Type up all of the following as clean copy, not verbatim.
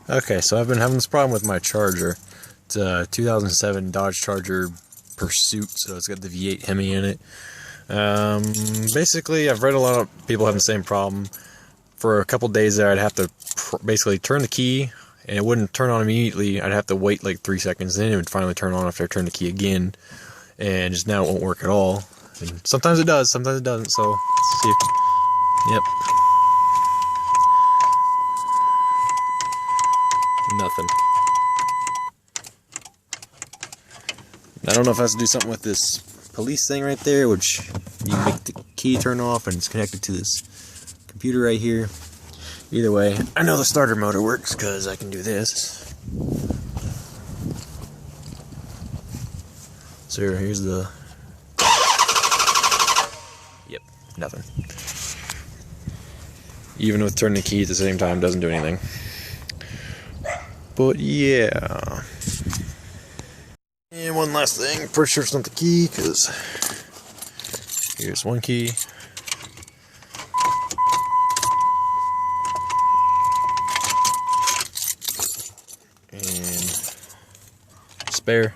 Okay, so I've been having this problem with my Charger. It's a 2007 Dodge Charger Pursuit, so it's got the V8 Hemi in it. Basically, I've read a lot of people having the same problem. For a couple days there, I'd have to basically turn the key, and it wouldn't turn on immediately. I'd have to wait like 3 seconds, then it would finally turn on after I turned the key again. And just now it won't work at all. And sometimes it does, sometimes it doesn't, so let's see. Yep. Nothing. I don't know if it has to do something with this police thing right there, which you make the key turn off and it's connected to this computer right here. Either way, I know the starter motor works because I can do this. So here's the... Yep, nothing. Even with turning the key at the same time, doesn't do anything. But yeah. And one last thing, pretty sure it's not the key, because here's one key. And spare.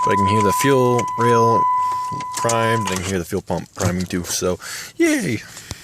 But I can hear the fuel rail primed, and I can hear the fuel pump priming too, so yay!